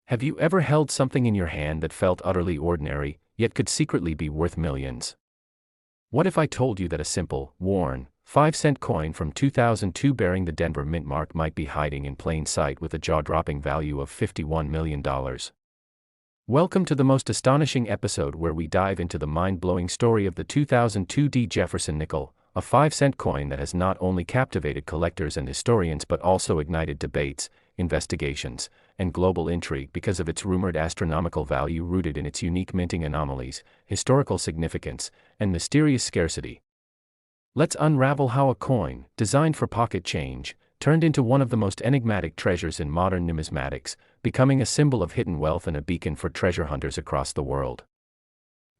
Have you ever held something in your hand that felt utterly ordinary, yet could secretly be worth millions? What if I told you that a simple, worn, 5-cent coin from 2002 bearing the Denver Mint mark might be hiding in plain sight with a jaw-dropping value of $51 million? Welcome to the most astonishing episode where we dive into the mind-blowing story of the 2002 Jefferson nickel, a 5-cent coin that has not only captivated collectors and historians but also ignited debates, investigations, and global intrigue because of its rumored astronomical value rooted in its unique minting anomalies, historical significance, and mysterious scarcity. Let's unravel how a coin, designed for pocket change, turned into one of the most enigmatic treasures in modern numismatics, becoming a symbol of hidden wealth and a beacon for treasure hunters across the world.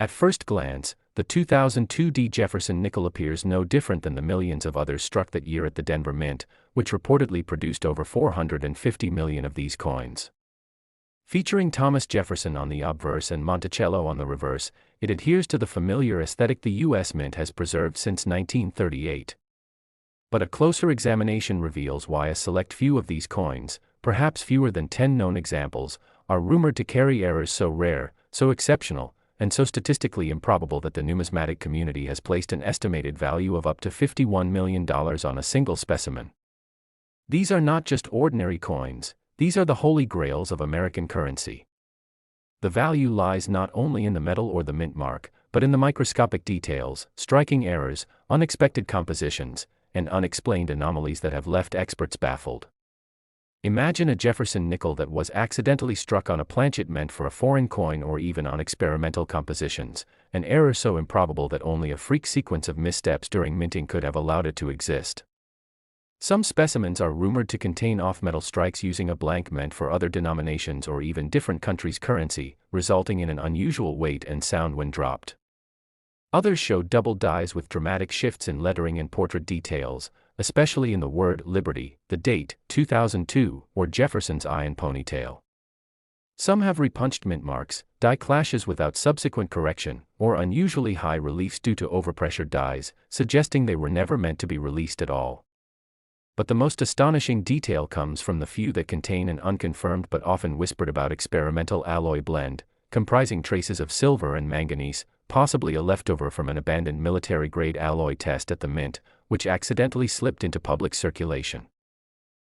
At first glance, the 2002 Jefferson nickel appears no different than the millions of others struck that year at the Denver Mint, which reportedly produced over 450 million of these coins. Featuring Thomas Jefferson on the obverse and Monticello on the reverse, it adheres to the familiar aesthetic the U.S. Mint has preserved since 1938. But a closer examination reveals why a select few of these coins, perhaps fewer than 10 known examples, are rumored to carry errors so rare, so exceptional, and so statistically improbable that the numismatic community has placed an estimated value of up to $51 million on a single specimen. These are not just ordinary coins, these are the holy grails of American currency. The value lies not only in the metal or the mint mark, but in the microscopic details, striking errors, unexpected compositions, and unexplained anomalies that have left experts baffled. Imagine a Jefferson nickel that was accidentally struck on a planchet meant for a foreign coin or even on experimental compositions, an error so improbable that only a freak sequence of missteps during minting could have allowed it to exist. Some specimens are rumored to contain off-metal strikes using a blank meant for other denominations or even different countries' currency, resulting in an unusual weight and sound when dropped. Others show double dies with dramatic shifts in lettering and portrait details, especially in the word Liberty, the date, 2002, or Jefferson's eye and ponytail. Some have repunched mint marks, die clashes without subsequent correction, or unusually high reliefs due to overpressured dies, suggesting they were never meant to be released at all. But the most astonishing detail comes from the few that contain an unconfirmed but often whispered about experimental alloy blend, comprising traces of silver and manganese, possibly a leftover from an abandoned military-grade alloy test at the Mint, which accidentally slipped into public circulation.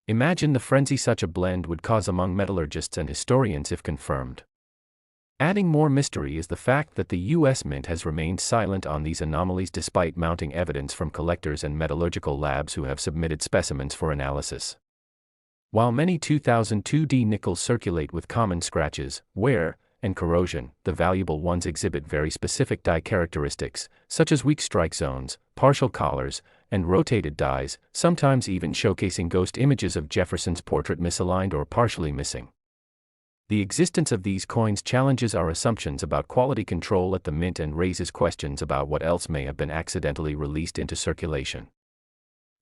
Imagine the frenzy such a blend would cause among metallurgists and historians if confirmed. Adding more mystery is the fact that the U.S. Mint has remained silent on these anomalies despite mounting evidence from collectors and metallurgical labs who have submitted specimens for analysis. While many 2002 nickels circulate with common scratches, wear, and corrosion, the valuable ones exhibit very specific die characteristics, such as weak strike zones, partial collars, and rotated dies, sometimes even showcasing ghost images of Jefferson's portrait misaligned or partially missing. The existence of these coins challenges our assumptions about quality control at the Mint and raises questions about what else may have been accidentally released into circulation.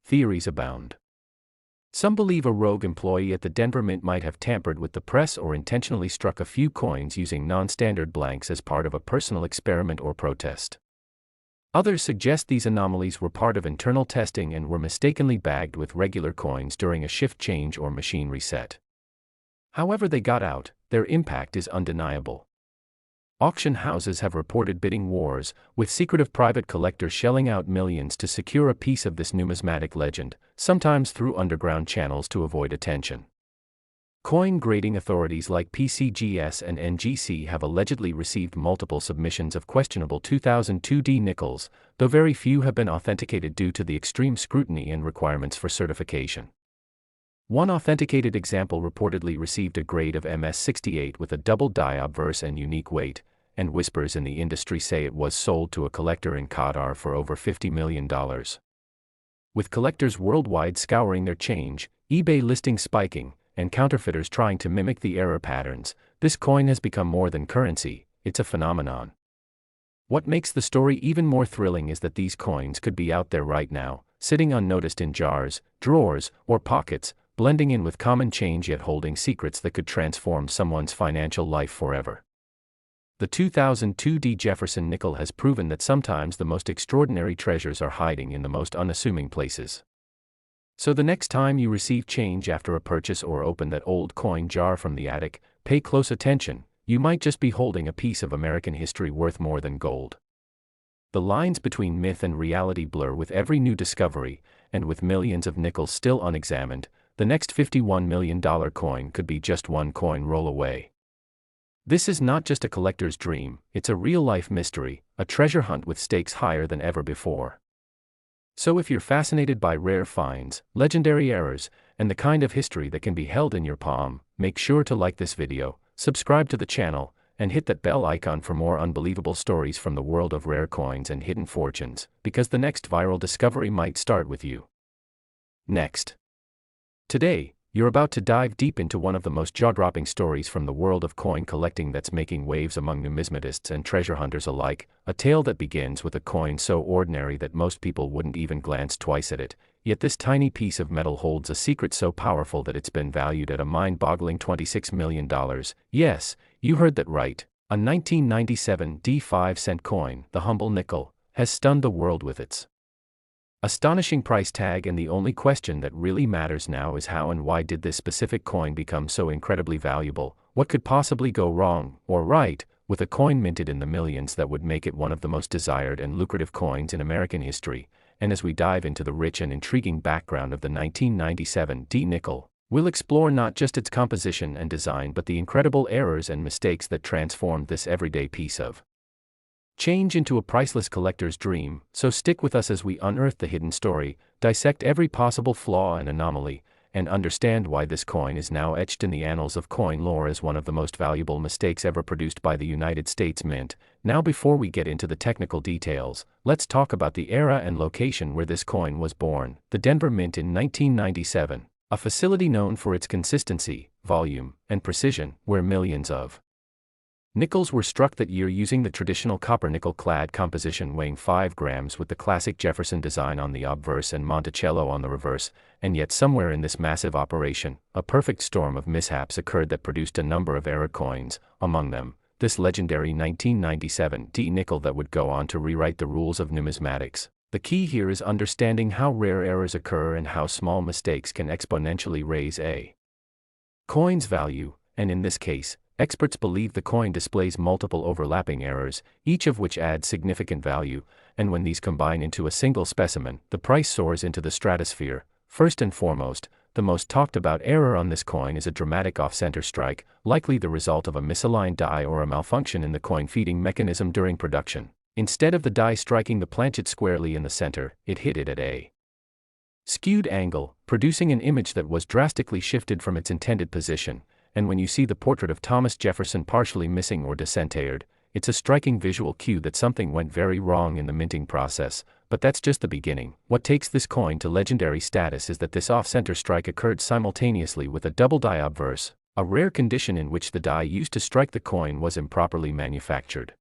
Theories abound. Some believe a rogue employee at the Denver Mint might have tampered with the press or intentionally struck a few coins using non-standard blanks as part of a personal experiment or protest. Others suggest these anomalies were part of internal testing and were mistakenly bagged with regular coins during a shift change or machine reset. However they got out, their impact is undeniable. Auction houses have reported bidding wars, with secretive private collectors shelling out millions to secure a piece of this numismatic legend, sometimes through underground channels to avoid attention. Coin grading authorities like PCGS and NGC have allegedly received multiple submissions of questionable 2002 nickels, though very few have been authenticated due to the extreme scrutiny and requirements for certification. One authenticated example reportedly received a grade of MS68 with a double die obverse and unique weight, and whispers in the industry say it was sold to a collector in Qatar for over $50 million. With collectors worldwide scouring their change, eBay listings spiking, and counterfeiters trying to mimic the error patterns, this coin has become more than currency, it's a phenomenon. What makes the story even more thrilling is that these coins could be out there right now, sitting unnoticed in jars, drawers, or pockets, blending in with common change yet holding secrets that could transform someone's financial life forever. The 2002 Jefferson nickel has proven that sometimes the most extraordinary treasures are hiding in the most unassuming places. So the next time you receive change after a purchase or open that old coin jar from the attic, pay close attention, you might just be holding a piece of American history worth more than gold. The lines between myth and reality blur with every new discovery, and with millions of nickels still unexamined, the next $51 million coin could be just one coin roll away. This is not just a collector's dream, it's a real-life mystery, a treasure hunt with stakes higher than ever before. So if you're fascinated by rare finds, legendary errors, and the kind of history that can be held in your palm, make sure to like this video, subscribe to the channel, and hit that bell icon for more unbelievable stories from the world of rare coins and hidden fortunes, because the next viral discovery might start with you. Next. Today, you're about to dive deep into one of the most jaw-dropping stories from the world of coin collecting that's making waves among numismatists and treasure hunters alike, a tale that begins with a coin so ordinary that most people wouldn't even glance twice at it, yet this tiny piece of metal holds a secret so powerful that it's been valued at a mind-boggling $26 million. Yes, you heard that right. A 1997 5-cent coin, the humble nickel, has stunned the world with its astonishing price tag, and the only question that really matters now is how and why did this specific coin become so incredibly valuable? What could possibly go wrong, or right, with a coin minted in the millions that would make it one of the most desired and lucrative coins in American history? And as we dive into the rich and intriguing background of the 1997 nickel, we'll explore not just its composition and design but the incredible errors and mistakes that transformed this everyday piece of change into a priceless collector's dream. So stick with us as we unearth the hidden story, dissect every possible flaw and anomaly, and understand why this coin is now etched in the annals of coin lore as one of the most valuable mistakes ever produced by the United States Mint. Now, before we get into the technical details, let's talk about the era and location where this coin was born. The Denver Mint in 1997, a facility known for its consistency, volume, and precision, where millions of nickels were struck that year using the traditional copper-nickel clad composition weighing 5 grams with the classic Jefferson design on the obverse and Monticello on the reverse, and yet somewhere in this massive operation, a perfect storm of mishaps occurred that produced a number of error coins, among them, this legendary 1997 nickel that would go on to rewrite the rules of numismatics. The key here is understanding how rare errors occur and how small mistakes can exponentially raise a coin's value, and in this case, experts believe the coin displays multiple overlapping errors, each of which adds significant value, and when these combine into a single specimen, the price soars into the stratosphere. First and foremost, the most talked about error on this coin is a dramatic off-center strike, likely the result of a misaligned die or a malfunction in the coin feeding mechanism during production. Instead of the die striking the planchet squarely in the center, it hit it at a skewed angle, producing an image that was drastically shifted from its intended position. And when you see the portrait of Thomas Jefferson partially missing or discentered, it's a striking visual cue that something went very wrong in the minting process. But that's just the beginning. What takes this coin to legendary status is that this off-center strike occurred simultaneously with a double die obverse, a rare condition in which the die used to strike the coin was improperly manufactured,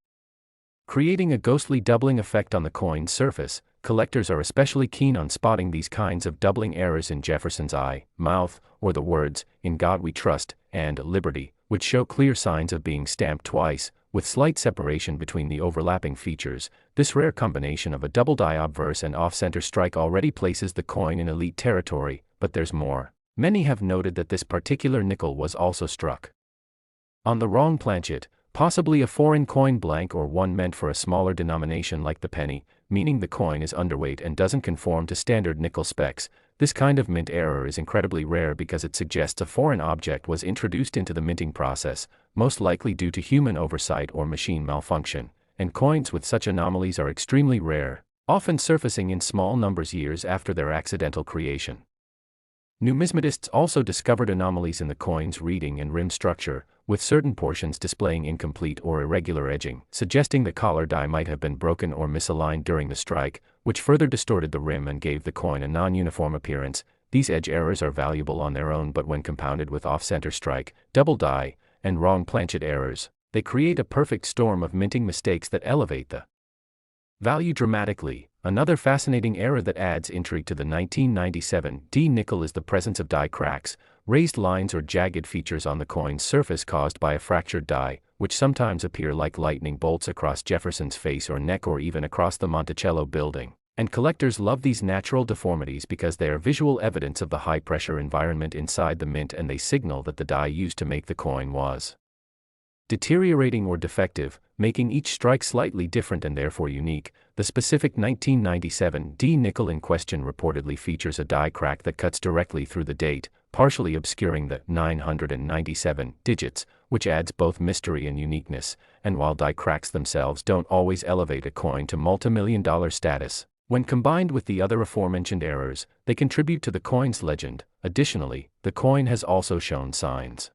creating a ghostly doubling effect on the coin's surface. Collectors are especially keen on spotting these kinds of doubling errors in Jefferson's eye, mouth, or the words, "In God We Trust," and "Liberty," which show clear signs of being stamped twice, with slight separation between the overlapping features. This rare combination of a double die obverse and off-center strike already places the coin in elite territory, but there's more. Many have noted that this particular nickel was also struck on the wrong planchet, possibly a foreign coin blank or one meant for a smaller denomination like the penny, meaning the coin is underweight and doesn't conform to standard nickel specs. This kind of mint error is incredibly rare because it suggests a foreign object was introduced into the minting process, most likely due to human oversight or machine malfunction, and coins with such anomalies are extremely rare, often surfacing in small numbers years after their accidental creation. Numismatists also discovered anomalies in the coin's reeding and rim structure, with certain portions displaying incomplete or irregular edging, suggesting the collar die might have been broken or misaligned during the strike, which further distorted the rim and gave the coin a non-uniform appearance. These edge errors are valuable on their own, but when compounded with off-center strike, double die, and wrong planchet errors, they create a perfect storm of minting mistakes that elevate the value dramatically. Another fascinating error that adds intrigue to the 1997 nickel is the presence of die cracks, raised lines or jagged features on the coin's surface caused by a fractured die, which sometimes appear like lightning bolts across Jefferson's face or neck or even across the Monticello building. And collectors love these natural deformities because they are visual evidence of the high-pressure environment inside the mint, and they signal that the die used to make the coin was deteriorating or defective, making each strike slightly different and therefore unique. The specific 1997 D nickel in question reportedly features a die crack that cuts directly through the date, partially obscuring the 997 digits, which adds both mystery and uniqueness. And while die cracks themselves don't always elevate a coin to multi-million-dollar status, when combined with the other aforementioned errors, they contribute to the coin's legend. Additionally, the coin has also shown signs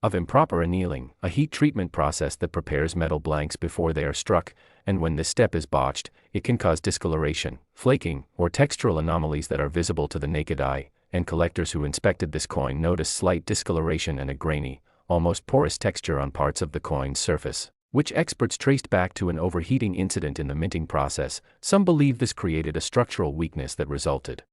of improper annealing, a heat treatment process that prepares metal blanks before they are struck, and when this step is botched, it can cause discoloration, flaking, or textural anomalies that are visible to the naked eye. And collectors who inspected this coin noticed slight discoloration and a grainy, almost porous texture on parts of the coin's surface, which experts traced back to an overheating incident in the minting process. Some believe this created a structural weakness that resulted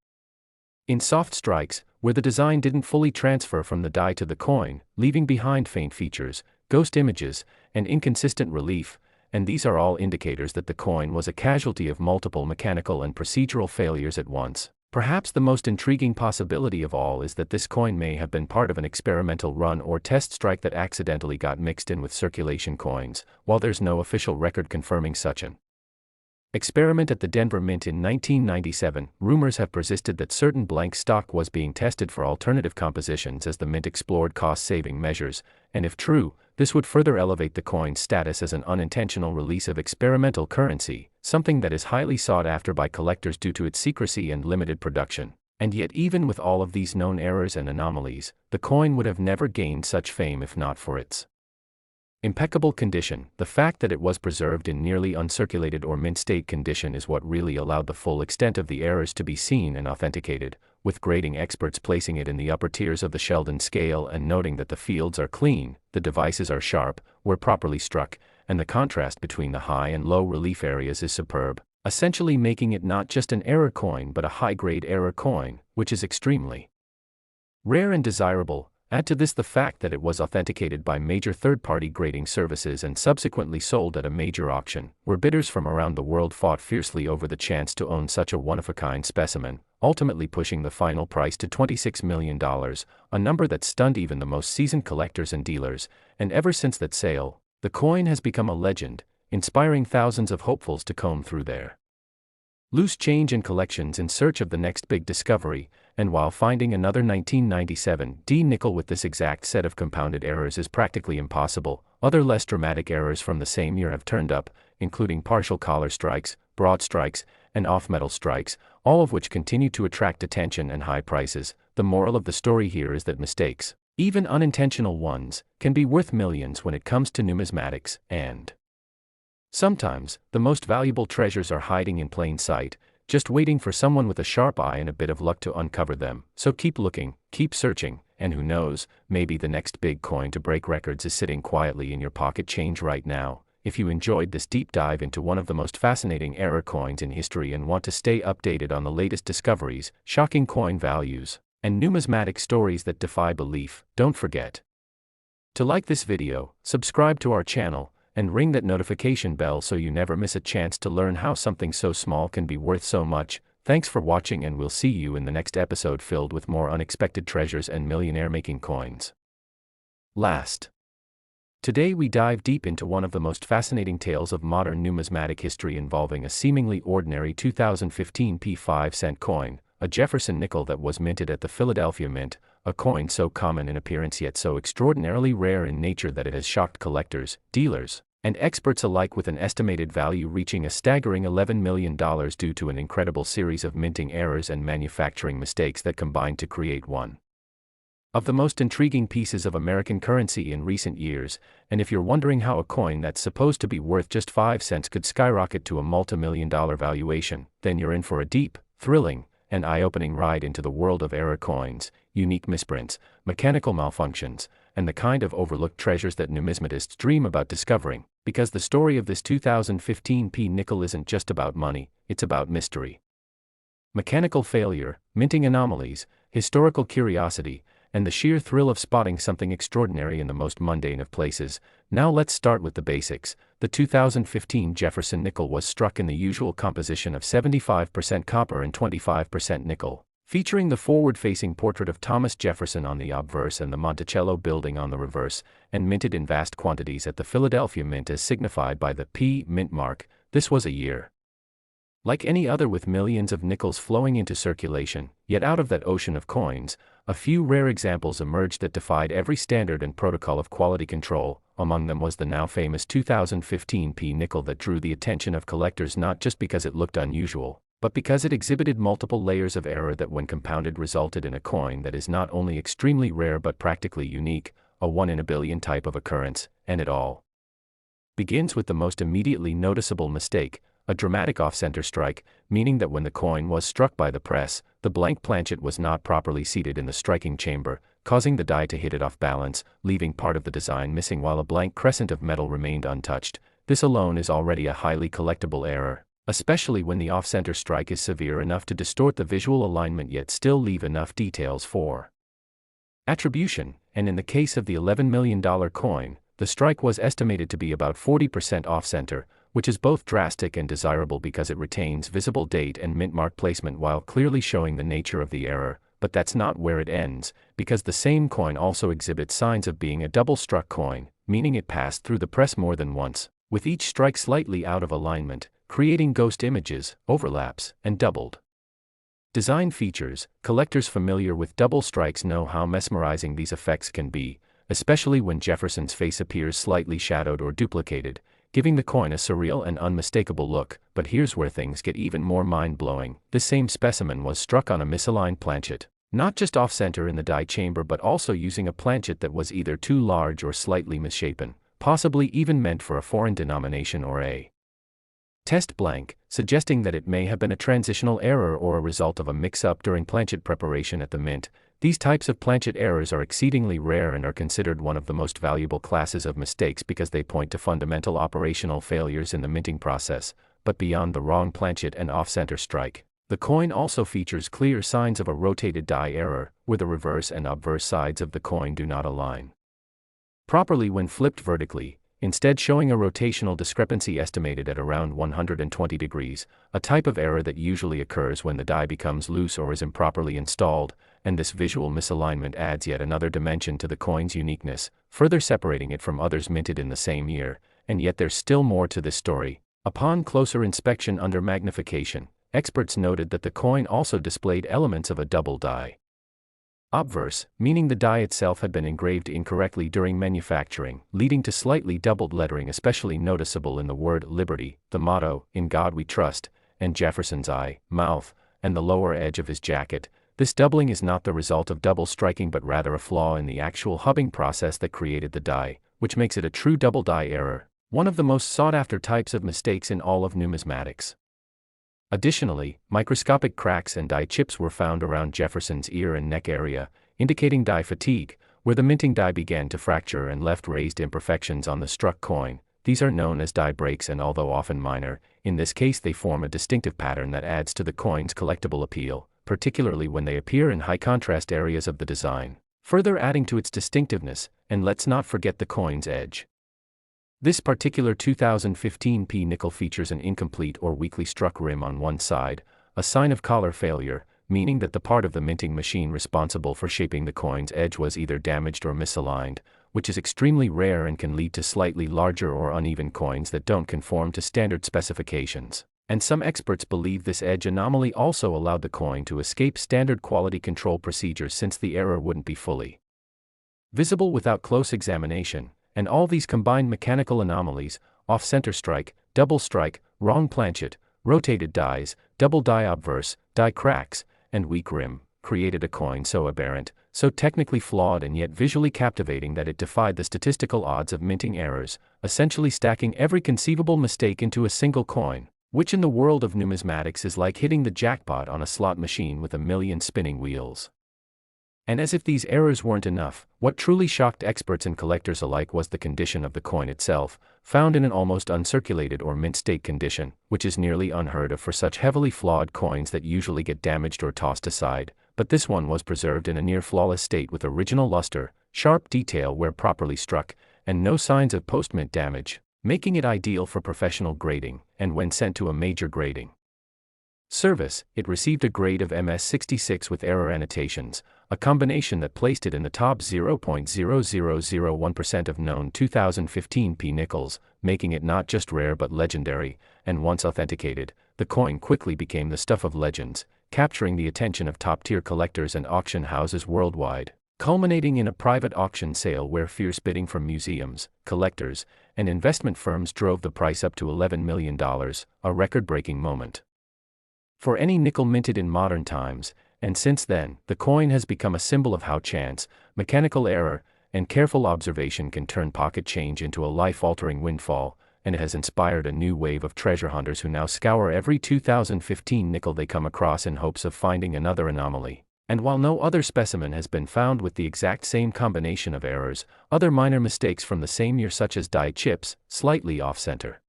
in soft strikes, where the design didn't fully transfer from the die to the coin, leaving behind faint features, ghost images, and inconsistent relief. And these are all indicators that the coin was a casualty of multiple mechanical and procedural failures at once. Perhaps the most intriguing possibility of all is that this coin may have been part of an experimental run or test strike that accidentally got mixed in with circulation coins. While there's no official record confirming such an experiment at the Denver Mint in 1997, rumors have persisted that certain blank stock was being tested for alternative compositions as the mint explored cost-saving measures, and if true, this would further elevate the coin's status as an unintentional release of experimental currency, something that is highly sought after by collectors due to its secrecy and limited production. And yet, even with all of these known errors and anomalies, the coin would have never gained such fame if not for its impeccable condition. The fact that it was preserved in nearly uncirculated or mint state condition is what really allowed the full extent of the errors to be seen and authenticated, with grading experts placing it in the upper tiers of the Sheldon scale and noting that the fields are clean, the devices are sharp, were properly struck, and the contrast between the high and low relief areas is superb, essentially making it not just an error coin but a high-grade error coin, which is extremely rare and desirable. Add to this the fact that it was authenticated by major third-party grading services and subsequently sold at a major auction, where bidders from around the world fought fiercely over the chance to own such a one-of-a-kind specimen, ultimately pushing the final price to $26 million, a number that stunned even the most seasoned collectors and dealers. And ever since that sale, the coin has become a legend, inspiring thousands of hopefuls to comb through their loose change and collections in search of the next big discovery. And while finding another 1997 D nickel with this exact set of compounded errors is practically impossible, other less dramatic errors from the same year have turned up, including partial collar strikes, broad strikes, and off-metal strikes, all of which continue to attract attention and high prices. The moral of the story here is that mistakes, even unintentional ones, can be worth millions when it comes to numismatics, and sometimes, the most valuable treasures are hiding in plain sight, just waiting for someone with a sharp eye and a bit of luck to uncover them. So keep looking, keep searching, and who knows, maybe the next big coin to break records is sitting quietly in your pocket change right now. If you enjoyed this deep dive into one of the most fascinating error coins in history and want to stay updated on the latest discoveries, shocking coin values, and numismatic stories that defy belief, don't forget to like this video, subscribe to our channel, and ring that notification bell so you never miss a chance to learn how something so small can be worth so much. Thanks for watching, and we'll see you in the next episode filled with more unexpected treasures and millionaire-making coins. Today we dive deep into one of the most fascinating tales of modern numismatic history involving a seemingly ordinary 2015 P5-cent coin, a Jefferson nickel that was minted at the Philadelphia Mint, a coin so common in appearance yet so extraordinarily rare in nature that it has shocked collectors, dealers, and experts alike, with an estimated value reaching a staggering $11 million due to an incredible series of minting errors and manufacturing mistakes that combined to create one of the most intriguing pieces of American currency in recent years. And if you're wondering how a coin that's supposed to be worth just 5 cents could skyrocket to a multi-million-dollar valuation, then you're in for a deep, thrilling, and eye-opening ride into the world of error coins, unique misprints, mechanical malfunctions, and the kind of overlooked treasures that numismatists dream about discovering. Because the story of this 2015 P nickel isn't just about money, it's about mystery, mechanical failure, minting anomalies, historical curiosity, and the sheer thrill of spotting something extraordinary in the most mundane of places. Now let's start with the basics. The 2015 Jefferson nickel was struck in the usual composition of 75% copper and 25% nickel, featuring the forward-facing portrait of Thomas Jefferson on the obverse and the Monticello building on the reverse, and minted in vast quantities at the Philadelphia Mint as signified by the P Mint mark. This was a year like any other, with millions of nickels flowing into circulation, yet out of that ocean of coins, a few rare examples emerged that defied every standard and protocol of quality control. Among them was the now famous 2015 P nickel that drew the attention of collectors not just because it looked unusual, but because it exhibited multiple layers of error that when compounded resulted in a coin that is not only extremely rare but practically unique, a 1 in a billion type of occurrence. And it all begins with the most immediately noticeable mistake, a dramatic off-center strike, meaning that when the coin was struck by the press, the blank planchet was not properly seated in the striking chamber, causing the die to hit it off balance, leaving part of the design missing while a blank crescent of metal remained untouched. This alone is already a highly collectible error, especially when the off-center strike is severe enough to distort the visual alignment yet still leave enough details for attribution. And in the case of the $11 million coin, the strike was estimated to be about 40% off-center, which is both drastic and desirable because it retains visible date and mint mark placement while clearly showing the nature of the error. But that's not where it ends, because the same coin also exhibits signs of being a double-struck coin, meaning it passed through the press more than once, with each strike slightly out of alignment, creating ghost images, overlaps, and doubled design features. Collectors familiar with double strikes know how mesmerizing these effects can be, especially when Jefferson's face appears slightly shadowed or duplicated, giving the coin a surreal and unmistakable look. But here's where things get even more mind-blowing. This same specimen was struck on a misaligned planchet, not just off-center in the die chamber but also using a planchet that was either too large or slightly misshapen, possibly even meant for a foreign denomination or a test blank, suggesting that it may have been a transitional error or a result of a mix-up during planchet preparation at the mint. These types of planchet errors are exceedingly rare and are considered one of the most valuable classes of mistakes because they point to fundamental operational failures in the minting process. But beyond the wrong planchet and off-center strike, the coin also features clear signs of a rotated die error, where the reverse and obverse sides of the coin do not align properly when flipped vertically, instead showing a rotational discrepancy estimated at around 120 degrees, a type of error that usually occurs when the die becomes loose or is improperly installed. And this visual misalignment adds yet another dimension to the coin's uniqueness, further separating it from others minted in the same year. And yet there's still more to this story. Upon closer inspection under magnification, experts noted that the coin also displayed elements of a double die obverse, meaning the die itself had been engraved incorrectly during manufacturing, leading to slightly doubled lettering especially noticeable in the word Liberty, the motto, "In God We Trust," and Jefferson's eye, mouth, and the lower edge of his jacket. This doubling is not the result of double striking but rather a flaw in the actual hubbing process that created the die, which makes it a true double die error, one of the most sought-after types of mistakes in all of numismatics. Additionally, microscopic cracks and die chips were found around Jefferson's ear and neck area, indicating die fatigue, where the minting die began to fracture and left raised imperfections on the struck coin. These are known as die breaks and although often minor, in this case they form a distinctive pattern that adds to the coin's collectible appeal, particularly when they appear in high-contrast areas of the design, further adding to its distinctiveness. And let's not forget the coin's edge. This particular 2015 P nickel features an incomplete or weakly struck rim on one side, a sign of collar failure, meaning that the part of the minting machine responsible for shaping the coin's edge was either damaged or misaligned, which is extremely rare and can lead to slightly larger or uneven coins that don't conform to standard specifications. And some experts believe this edge anomaly also allowed the coin to escape standard quality control procedures since the error wouldn't be fully visible without close examination. And all these combined mechanical anomalies, off-center strike, double strike, wrong planchet, rotated dies, double die obverse, die cracks, and weak rim, created a coin so aberrant, so technically flawed and yet visually captivating that it defied the statistical odds of minting errors, essentially stacking every conceivable mistake into a single coin, which in the world of numismatics is like hitting the jackpot on a slot machine with a million spinning wheels. And as if these errors weren't enough, what truly shocked experts and collectors alike was the condition of the coin itself, found in an almost uncirculated or mint state condition, which is nearly unheard of for such heavily flawed coins that usually get damaged or tossed aside. but this one was preserved in a near-flawless state with original luster, sharp detail where properly struck, and no signs of post-mint damage, making it ideal for professional grading, and when sent to a major grading service, it received a grade of MS66 with error annotations, a combination that placed it in the top 0.0001% of known 2015 P nickels, making it not just rare but legendary, and once authenticated, the coin quickly became the stuff of legends, capturing the attention of top-tier collectors and auction houses worldwide, culminating in a private auction sale where fierce bidding from museums, collectors, and investment firms drove the price up to $11 million, a record-breaking moment for any nickel minted in modern times, and since then, the coin has become a symbol of how chance, mechanical error, and careful observation can turn pocket change into a life-altering windfall, and it has inspired a new wave of treasure hunters who now scour every 2015 nickel they come across in hopes of finding another anomaly. And while no other specimen has been found with the exact same combination of errors, other minor mistakes from the same year such as die chips, slightly off-center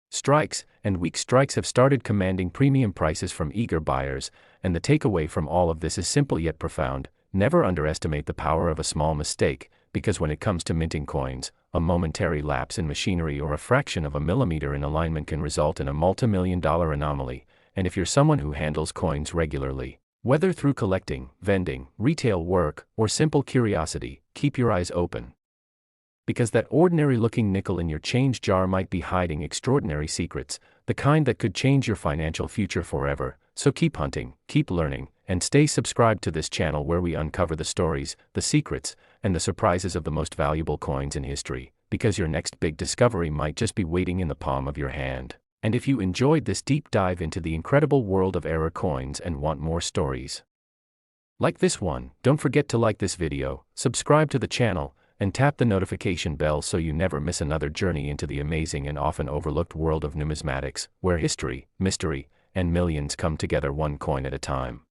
strikes, and weak strikes have started commanding premium prices from eager buyers, and the takeaway from all of this is simple yet profound: never underestimate the power of a small mistake, because when it comes to minting coins, a momentary lapse in machinery or a fraction of a millimeter in alignment can result in a multi-million-dollar anomaly, and if you're someone who handles coins regularly, whether through collecting, vending, retail work, or simple curiosity, keep your eyes open. Because that ordinary-looking nickel in your change jar might be hiding extraordinary secrets, the kind that could change your financial future forever. So keep hunting, keep learning, and stay subscribed to this channel where we uncover the stories, the secrets, and the surprises of the most valuable coins in history, because your next big discovery might just be waiting in the palm of your hand. And if you enjoyed this deep dive into the incredible world of error coins and want more stories like this one, don't forget to like this video, subscribe to the channel, and tap the notification bell so you never miss another journey into the amazing and often overlooked world of numismatics, where history, mystery, and millions come together one coin at a time.